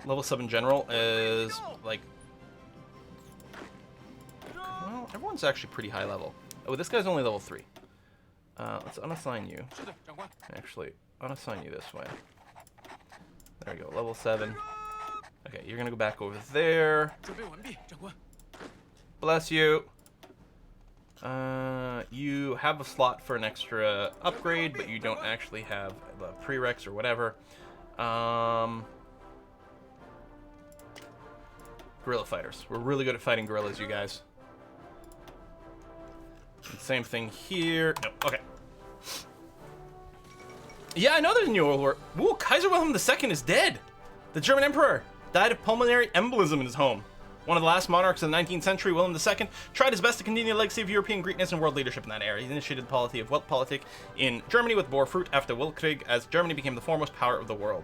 level 7 general is like, well, everyone's actually pretty high level. Oh, this guy's only level 3. Let's unassign you. Actually, unassign you this way. There we go, level 7. Okay, you're gonna go back over there. Bless you. You have a slot for an extra upgrade, but you don't actually have the prereqs or whatever. Guerrilla fighters. We're really good at fighting guerrillas, you guys. And same thing here. No, okay. Yeah, I know there's a new World War. Ooh, Kaiser Wilhelm II is dead. The German emperor died of pulmonary embolism in his home. One of the last monarchs of the 19th century, Wilhelm II tried his best to continue the legacy of European greatness and world leadership in that era. He initiated the policy of Weltpolitik in Germany, with bore fruit after Weltkrieg, as Germany became the foremost power of the world.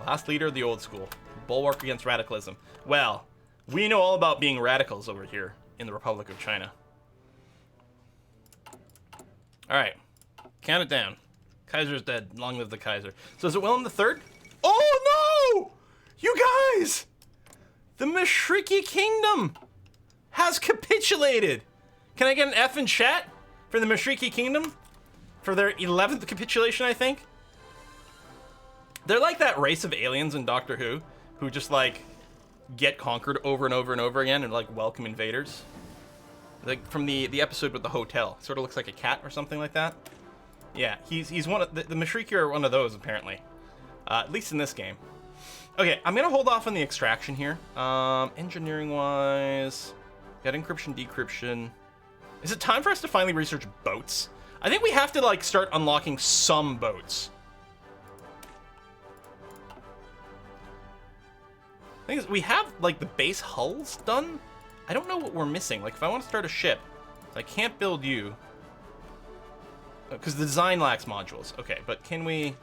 Last leader of the old school. Bulwark against radicalism. Well, we know all about being radicals over here in the Republic of China. Alright. Count it down. Kaiser's dead. Long live the Kaiser. So is it Wilhelm III? Oh no! You guys! The Mashriki Kingdom has capitulated. Can I get an F in chat for the Mashriki Kingdom? For their 11th capitulation, I think. They're like that race of aliens in Doctor who just like get conquered over and over and over again and like welcome invaders. Like from the episode with the hotel. Sort of looks like a cat or something like that. Yeah, he's one of the Mashriki are one of those apparently. At least in this game. Okay, I'm gonna hold off on the extraction here. Engineering wise, got encryption, decryption. Is it time for us to finally research boats? I think we have to like start unlocking some boats. Thing is, we have like the base hulls done. I don't know what we're missing. Like if I want to start a ship, I can't build you because the design lacks modules. Okay, but can we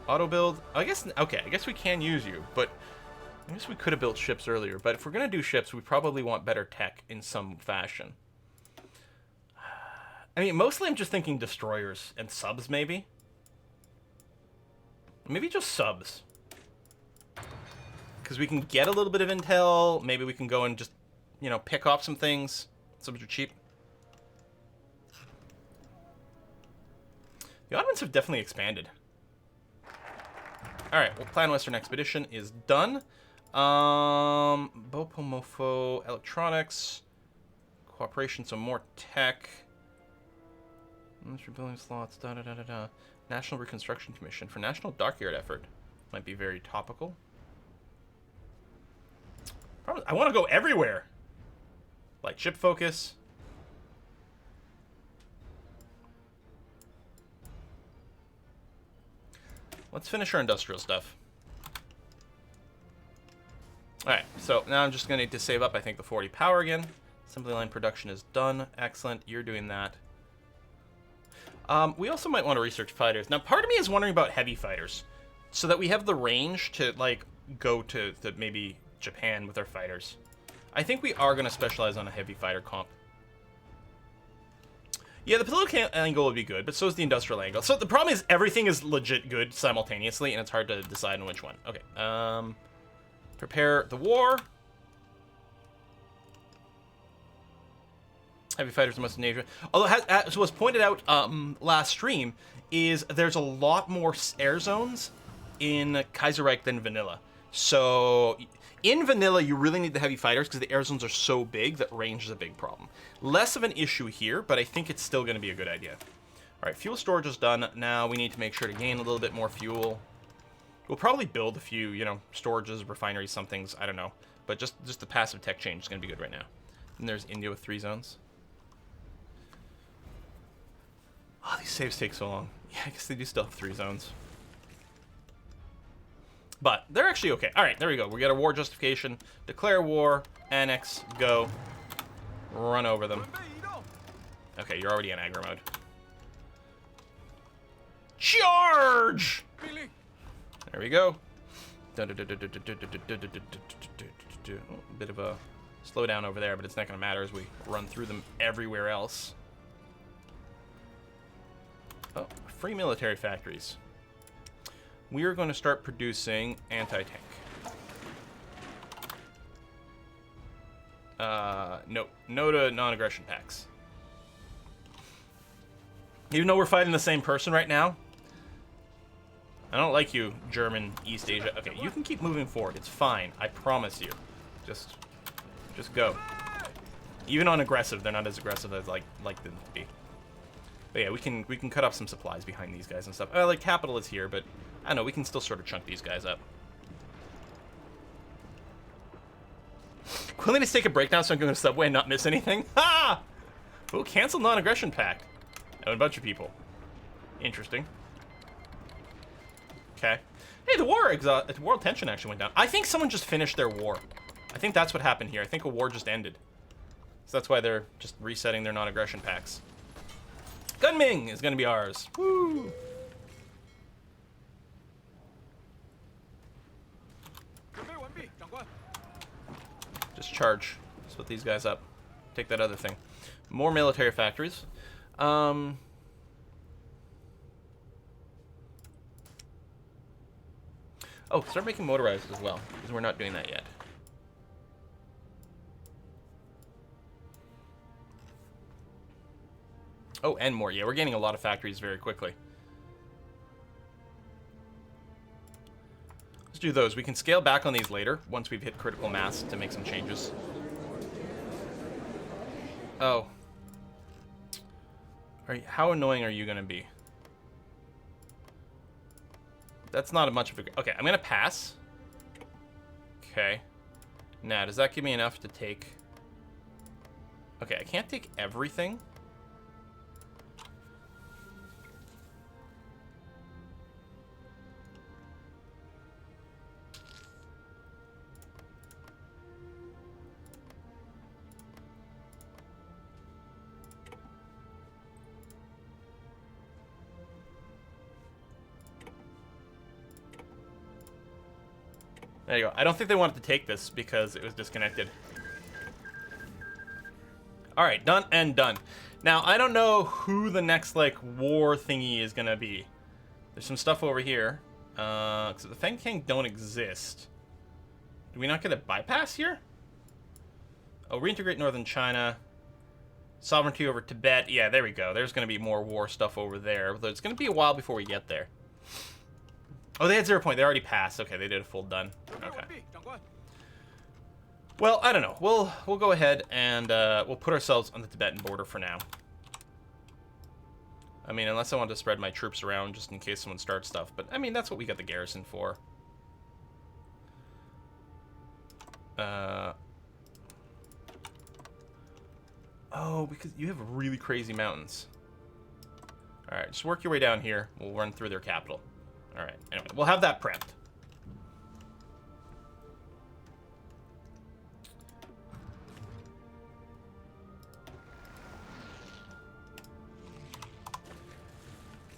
auto build? I guess, okay, I guess we can use you, but I guess we could have built ships earlier. But if we're gonna do ships, we probably want better tech in some fashion. I mean, mostly I'm just thinking destroyers and subs, maybe. Maybe just subs. Because we can get a little bit of intel. Maybe we can go and just, you know, pick off some things. Subs are cheap. The Ottomans have definitely expanded. Alright, well, Plan Western Expedition is done. Bopomofo, electronics. Cooperation, some more tech. Building slots, da-da-da-da-da. National Reconstruction Commission for National Dockyard Effort. Might be very topical. I want to go everywhere. Like ship focus. Let's finish our industrial stuff. Alright, so now I'm just going to need to save up, I think, the 40 power again. Assembly line production is done. Excellent. You're doing that. We also might want to research fighters. Now, part of me is wondering about heavy fighters. So that we have the range to, like, go to maybe Japan with our fighters. I think we are going to specialize on a heavy fighter comp. Yeah, the political angle would be good, but so is the industrial angle. So the problem is everything is legit good simultaneously, and it's hard to decide on which one. Okay, prepare the war. Heavy fighters must in Asia. Although, as was pointed out last stream, is there's a lot more air zones in Kaiserreich than vanilla. So in vanilla, you really need the heavy fighters because the air zones are so big that range is a big problem. Less of an issue here, but I think it's still going to be a good idea. All right, fuel storage is done. Now we need to make sure to gain a little bit more fuel. We'll probably build a few, you know, storages, refineries, some things. I don't know. But just the passive tech change is going to be good right now. And there's India with 3 zones. Oh, these saves take so long. Yeah, I guess they do still have 3 zones. But they're actually okay. All right, there we go. We got a war justification. Declare war. Annex. Go. Run over them. Okay, you're already in aggro mode. Charge! There we go. A bit of a slowdown over there, but it's not going to matter as we run through them everywhere else. Oh, free military factories. we are going to start producing anti-tank. No. No to non-aggression packs. Even though we're fighting the same person right now, I don't like you, German East Asia. Okay, you can keep moving forward. It's fine. I promise you. Just go. Even on aggressive, they're not as aggressive as like them to be. But yeah, we can cut off some supplies behind these guys and stuff. Like capital is here, but I don't know. We can still sort of chunk these guys up. Willing to take a break now so I can go to Subway and not miss anything? Ha! Oh, cancel non-aggression pact. Oh, a bunch of people. Interesting. Okay. Hey, the world tension actually went down. I think someone just finished their war. I think that's what happened here. I think a war just ended. So that's why they're just resetting their non-aggression packs. Kunming is going to be ours. Woo! Just charge. Split these guys up. Take that other thing. More military factories. Oh, start making motorized as well, because we're not doing that yet. Oh, and more. Yeah, we're gaining a lot of factories very quickly. Let's do those. We can scale back on these later, once we've hit critical mass, to make some changes. Oh. How annoying are you going to be? That's not much of a... Okay, I'm going to pass. Okay. Now, does that give me enough to take... Okay, I can't take everything. There you go. I don't think they wanted to take this because it was disconnected. Alright, done and done. Now, I don't know who the next, like, war thingy is gonna be. There's some stuff over here. So the Feng King don't exist. Do we not get a bypass here? Oh, reintegrate Northern China. Sovereignty over Tibet. Yeah, there we go. There's gonna be more war stuff over there. Although it's gonna be a while before we get there. Oh, they had 0 point. They already passed. Okay, they did a full done. Okay. Well, I don't know. We'll go ahead and we'll put ourselves on the Tibetan border for now. I mean, unless I want to spread my troops around just in case someone starts stuff. But, I mean, that's what we got the garrison for. Oh, because you have really crazy mountains. Alright, just work your way down here. We'll run through their capital. Alright, anyway, we'll have that prepped.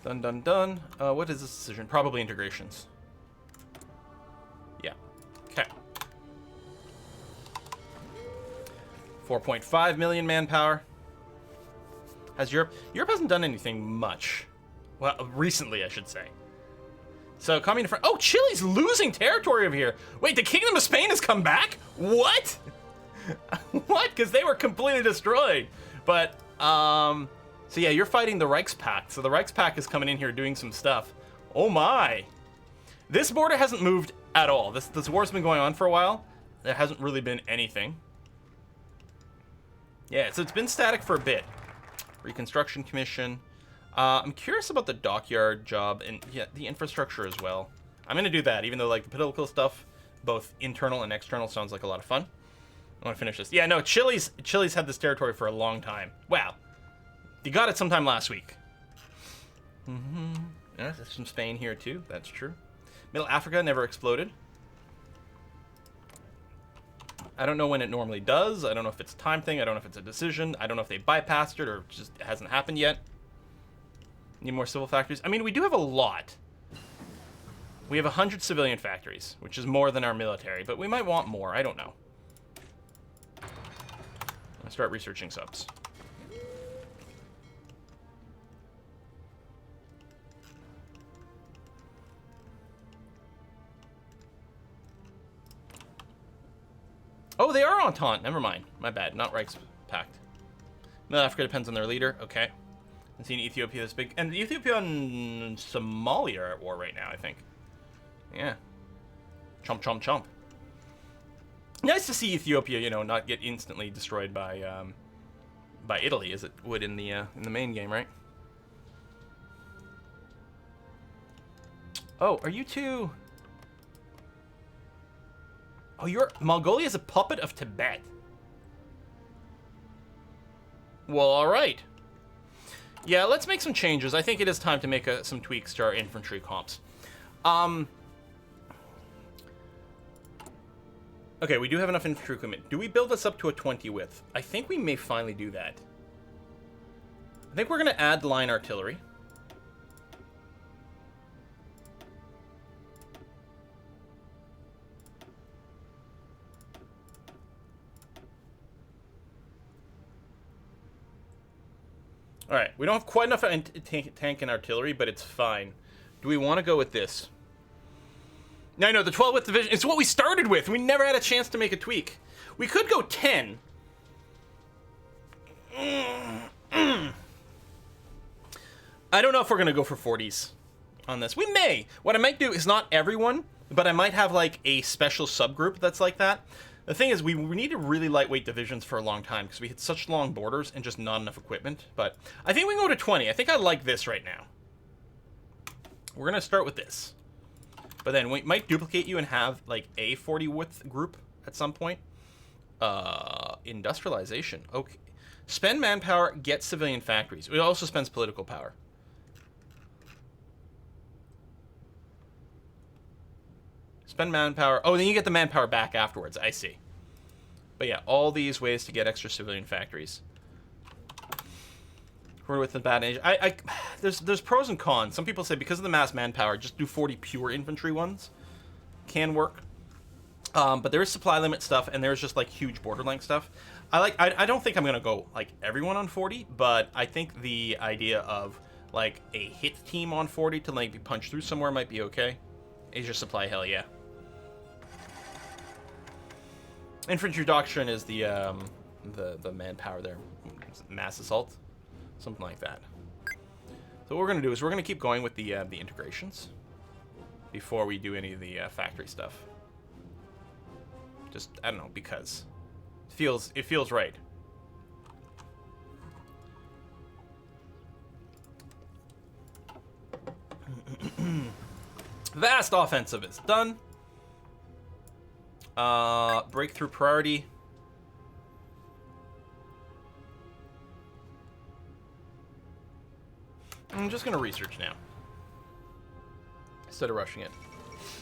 Done, done, done. What is this decision? Probably integrations. Yeah. Okay. 4.5 million manpower. Has Europe... Europe hasn't done anything much. Well, recently, I should say. So, coming from... Oh, Chile's losing territory over here. Wait, the Kingdom of Spain has come back? What? What? Because they were completely destroyed. But, so yeah, you're fighting the Reichspakt. So the Reichspakt is coming in here doing some stuff. Oh my. This border hasn't moved at all. This war's been going on for a while. There hasn't really been anything. Yeah, so it's been static for a bit. Reconstruction Commission. I'm curious about the dockyard job and yeah, the infrastructure as well. I'm gonna do that, even though like the political stuff, both internal and external, sounds like a lot of fun. I want to finish this. Yeah, no, Chile's had this territory for a long time. Wow, you got it sometime last week. Yeah, there's some Spain here too. That's true. Middle Africa never exploded. I don't know when it normally does. I don't know if it's a time thing. I don't know if it's a decision. I don't know if they bypassed it or just it hasn't happened yet. Need more civil factories? I mean, we do have a lot. We have 100 civilian factories, which is more than our military, but we might want more. I don't know. Let's start researching subs. Oh, they are Entente. Never mind. My bad. Not Reichspakt. Middle Africa depends on their leader. Okay. I've seen Ethiopia this big. And Ethiopia and Somalia are at war right now, I think. Yeah. Chomp, chomp, chomp. Nice to see Ethiopia, you know, not get instantly destroyed by Italy, as it would in the main game, right? Oh, are you two? Oh, Mongolia is a puppet of Tibet. Well, all right. Yeah, let's make some changes. I think it is time to make some tweaks to our infantry comps. Okay, we do have enough infantry equipment. Do we build this up to a 20 width? I think we may finally do that. I think we're going to add line artillery. Alright, we don't have quite enough tank and artillery, but it's fine. Do we want to go with this? No, no, the 12 width division, it's what we started with. We never had a chance to make a tweak. We could go 10. I don't know if we're going to go for 40s on this. We may. What I might do is not everyone, but I might have like a special subgroup that's like that. The thing is, we needed really lightweight divisions for a long time because we had such long borders and just not enough equipment. But I think we can go to 20. I think I like this right now. We're going to start with this. But then we might duplicate you and have like a 40 width group at some point. Industrialization. Okay. Spend manpower, get civilian factories. It also spends political power. Spend manpower. Oh, then you get the manpower back afterwards. I see. But yeah, all these ways to get extra civilian factories. We're with the bad age. There's pros and cons. Some people say because of the mass manpower, just do 40 pure infantry ones. Can work. But there is supply limit stuff, and there's just like huge border length stuff. I don't think I'm gonna go like everyone on 40, but I think the idea of like a hit team on 40 to like be punched through somewhere might be okay. Asia supply, hell yeah. Infantry doctrine is the manpower there, mass assault, something like that. So what we're gonna do is we're gonna keep going with the integrations before we do any of the factory stuff. Just I don't know, because it feels right. Vast offensive is done. Breakthrough priority. I'm just gonna research now instead of rushing it.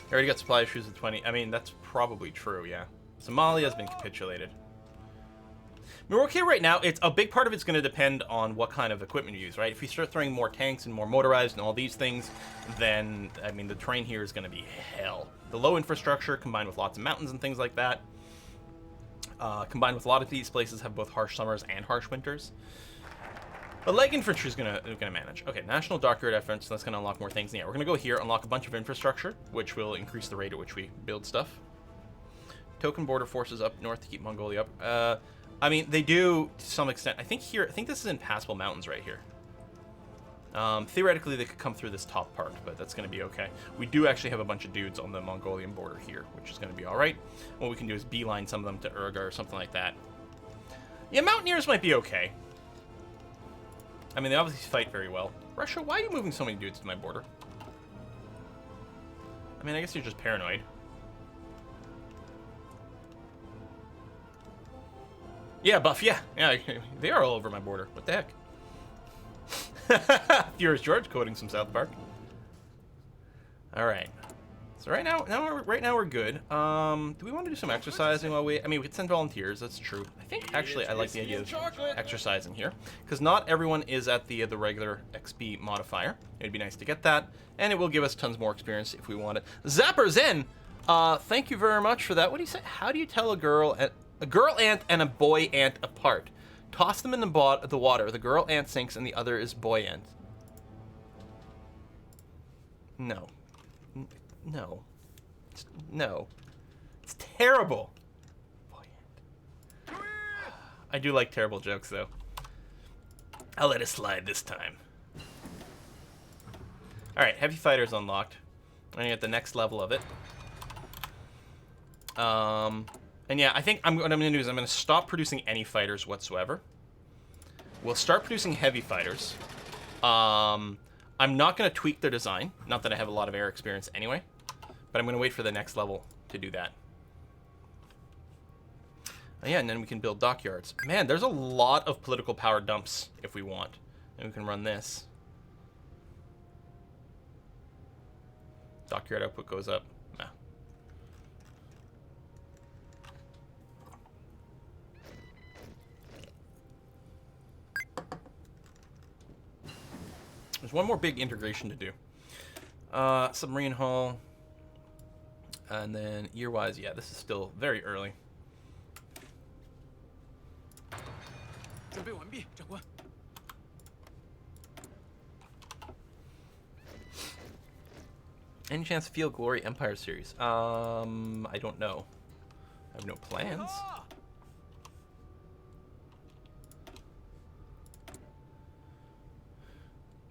I already got supply issues with 20. I mean, that's probably true, yeah. Somalia has been capitulated. I mean, we're okay right now. It's a big part of it's going to depend on what kind of equipment you use, right? If you start throwing more tanks and more motorized and all these things, then, I mean, the terrain here is going to be hell. The low infrastructure combined with lots of mountains and things like that, combined with a lot of these places have both harsh summers and harsh winters. But light infantry is gonna manage. Okay, national dockyard efforts. That's gonna unlock more things. Yeah, we're gonna go here, unlock a bunch of infrastructure, which will increase the rate at which we build stuff. Token border forces up north to keep Mongolia up. I mean, they do to some extent. I think this is impassable mountains right here. Theoretically, they could come through this top part, but that's going to be okay. We do actually have a bunch of dudes on the Mongolian border here, which is going to be all right. What we can do is beeline some of them to Urga or something like that. Yeah, Mountaineers might be okay. I mean, they obviously fight very well. Russia, why are you moving so many dudes to my border? I mean, I guess you're just paranoid. Yeah, Buff, yeah, they are all over my border. What the heck? Furious George quoting some South Park. All right. So right now we're good. Do we want to do some exercising while we? I mean, we could send volunteers. That's true. I think actually I like the idea of exercising here because not everyone is at the regular XP modifier. It'd be nice to get that, and it will give us tons more experience if we want it. Zapper Zen, thank you very much for that. What do you say? How do you tell a girl ant and a boy ant apart? Toss them in the water. The girl ant sinks, and the other is boy ant. No. No. No. It's terrible. Boy ant. I do like terrible jokes, though. I'll let it slide this time. Alright, heavy fighters unlocked. I'm gonna get the next level of it. And yeah, I think what I'm gonna do is I'm gonna stop producing any fighters whatsoever. We'll start producing heavy fighters. I'm not gonna tweak their design. Not that I have a lot of air experience anyway. But I'm gonna wait for the next level to do that. Oh, yeah, and then we can build dockyards. Man, there's a lot of political power dumps if we want. And we can run this. Dockyard output goes up. Nah. There's one more big integration to do. Submarine hull. And then year-wise, yeah, this is still very early. Any chance Feel Glory Empire series? I don't know. I have no plans.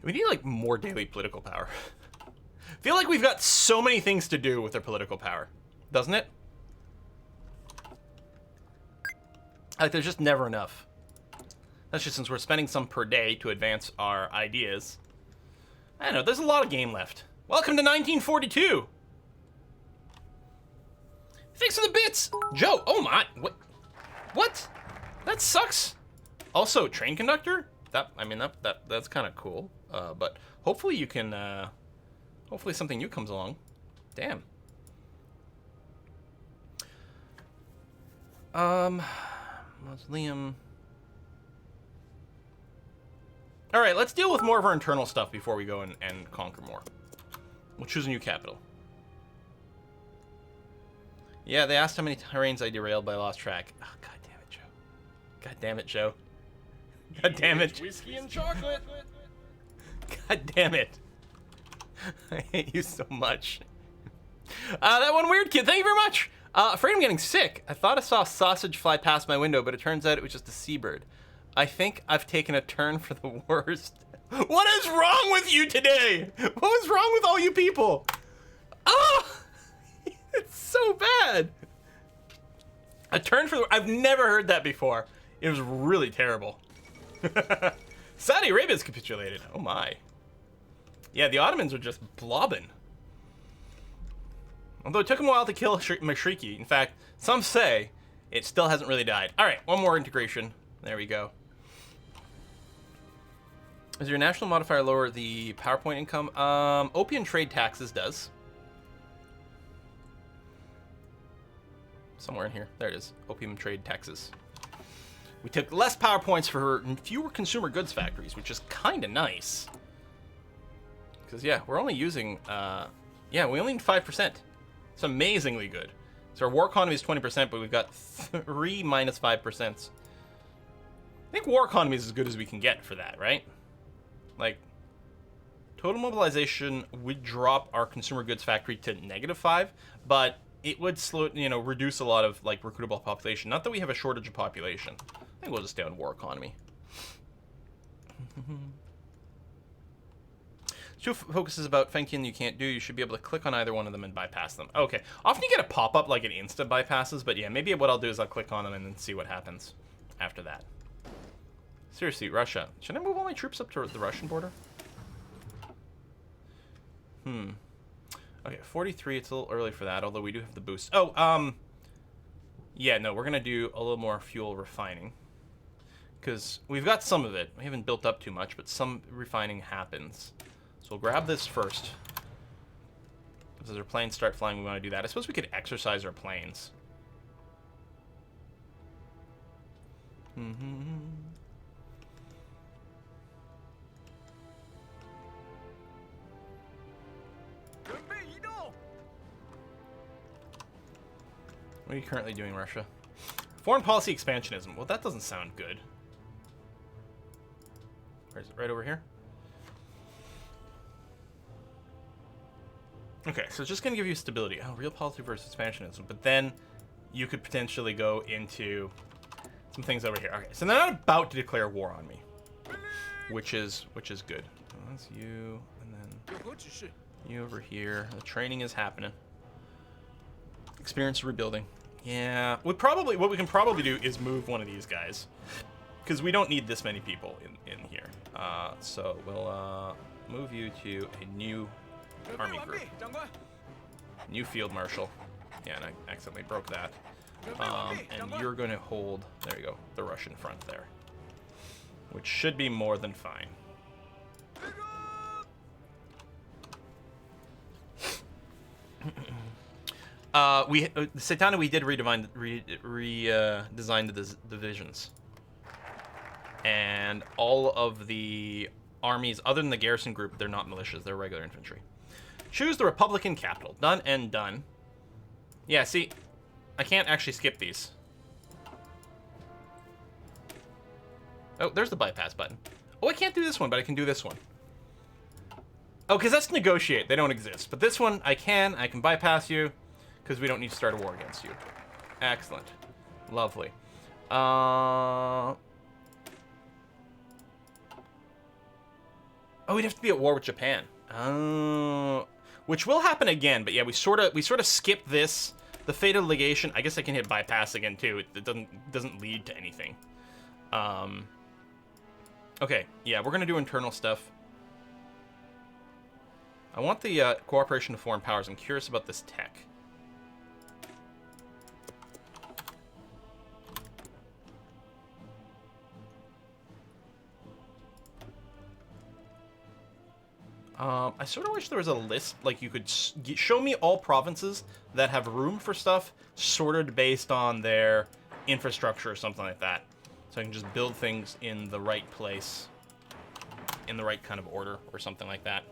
We need, like, more daily political power. Feel like we've got so many things to do with our political power. Doesn't it? Like, there's just never enough. That's just since we're spending some per day to advance our ideas. I don't know, there's a lot of game left. Welcome to 1942! Thanks for the bits! Joe, oh my, what? What? That sucks! Also, train conductor? That's kind of cool. But hopefully you can, hopefully something new comes along. Damn. Mausoleum. Alright, let's deal with more of our internal stuff before we go and conquer more. We'll choose a new capital. Yeah, they asked how many terrains I derailed, but I lost track. Oh, God damn it, Joe. God damn it, Joe. God damn it. Whiskey and chocolate. God damn it. I hate you so much. That one weird kid, thank you very much. Afraid I'm getting sick. I thought I saw a sausage fly past my window, but it turns out it was just a seabird. I think I've taken a turn for the worst. What is wrong with you today? What was wrong with all you people? Oh, it's so bad. A turn for the... I've never heard that before. It was really terrible. Saudi Arabia's capitulated. Oh my. Yeah, the Ottomans are just blobbing. Although it took them a while to kill Mashriki. In fact, some say it still hasn't really died. All right, one more integration. There we go. Does your national modifier lower the PowerPoint income? Opium trade taxes does. Somewhere in here. There it is. Opium trade taxes. We took less PowerPoints for fewer consumer goods factories, which is kind of nice. Because, yeah, we're only using... yeah, we only need 5%. It's amazingly good. So our war economy is 20%, but we've got 3 minus 5%. I think war economy is as good as we can get for that, right? Like, total mobilization would drop our consumer goods factory to -5, but it would slow, reduce a lot of, like, recruitable population. Not that we have a shortage of population. I think we'll just stay on war economy. Two focuses about Fenkin you can't do. You should be able to click on either one of them and bypass them. Okay. Often you get a pop-up like it insta bypasses, but yeah, maybe what I'll do is I'll click on them and then see what happens after that. Seriously, Russia. Should I move all my troops up to the Russian border? Okay, 43. It's a little early for that, although we do have the boost. Oh, yeah, no, we're going to do a little more fuel refining. Because we've got some of it. We haven't built up too much, but some refining happens. So we'll grab this first. As our planes start flying, we want to do that. I suppose we could exercise our planes. What are you currently doing, Russia? Foreign policy expansionism. Well, that doesn't sound good. Where is it? Right over here? Okay, so it's just going to give you stability. Oh, real policy versus expansionism. But then you could potentially go into some things over here. Okay, so they're not about to declare war on me, which is good. That's you, and then you over here. The training is happening. Experience rebuilding. Yeah, what we can probably do is move one of these guys, because we don't need this many people in here. So we'll move you to a new army group, new field marshal. Yeah, and I accidentally broke that. And you're going to hold, there you go, the Russian front there, which should be more than fine. Setana, we did redesign the divisions, and all of the armies, other than the garrison group, they're not militias; they're regular infantry. Choose the Republican capital. Done and done. Yeah, see, I can't actually skip these. Oh, there's the bypass button. Oh, I can't do this one, but I can do this one. Oh, because that's negotiate. They don't exist. But this one, I can bypass you, because we don't need to start a war against you. Excellent. Lovely. Oh, we'd have to be at war with Japan. Oh, which will happen again. But yeah, we sort of skip this. The fatal legation. I guess I can hit bypass again too. It doesn't lead to anything. Okay. Yeah, we're gonna do internal stuff. I want the cooperation of foreign powers. I'm curious about this tech. I sort of wish there was a list, like you could show me all provinces that have room for stuff sorted based on their infrastructure or something like that. So I can just build things in the right place, in the right kind of order or something like that.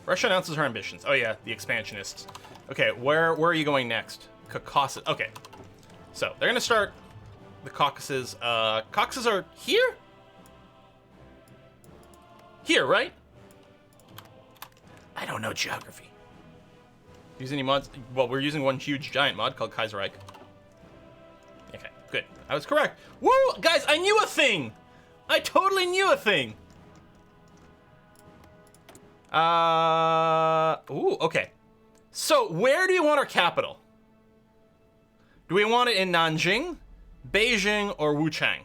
Russia announces her ambitions. Oh yeah, the expansionists. Okay, where are you going next? Caucasus. Okay, so they're gonna start the Caucasus. Caucasus are here. Here, right? I don't know geography. Use any mods? Well, we're using one huge giant mod called Kaiserreich. Okay, good. I was correct. Woo, guys! I knew a thing. I totally knew a thing. Ooh, okay. So, where do you want our capital? Do we want it in Nanjing, Beijing, or Wuchang?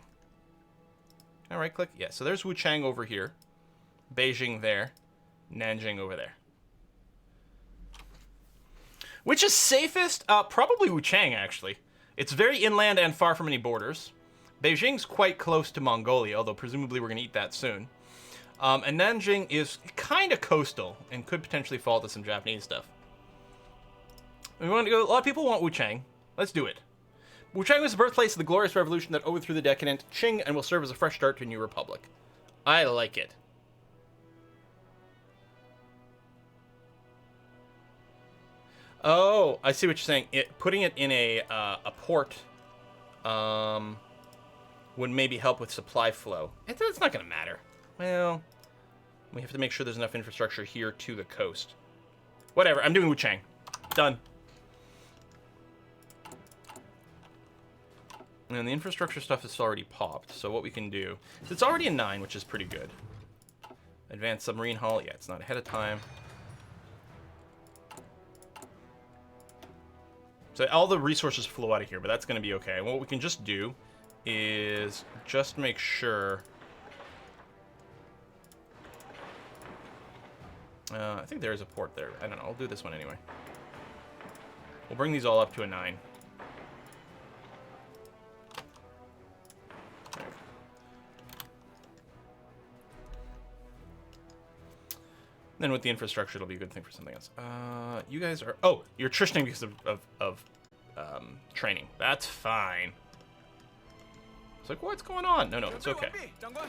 Can I right click? Yeah, so there's Wuchang over here. Beijing there. Nanjing over there. Which is safest? Probably Wuchang, actually. It's very inland and far from any borders. Beijing's quite close to Mongolia, although presumably we're going to eat that soon. And Nanjing is kind of coastal and could potentially fall to some Japanese stuff. We want to go. A lot of people want Wuchang. Let's do it. Wuchang was the birthplace of the glorious revolution that overthrew the decadent Qing and will serve as a fresh start to a new republic. I like it. Oh, I see what you're saying. Putting it in a port would maybe help with supply flow. It's not going to matter. Well, we have to make sure there's enough infrastructure here to the coast. Whatever, I'm doing Wuchang. Done. And the infrastructure stuff is already popped, so what we can do... It's already a 9, which is pretty good. Advanced submarine hull, yeah, it's not ahead of time. So all the resources flow out of here, but that's going to be okay. And what we can just do is just make sure... I think there is a port there. I don't know. I'll do this one anyway. We'll bring these all up to a 9. Right. Then with the infrastructure, it'll be a good thing for something else. You guys are... Oh, you're attritioning because of training. That's fine. It's like, what's going on? No, it's okay.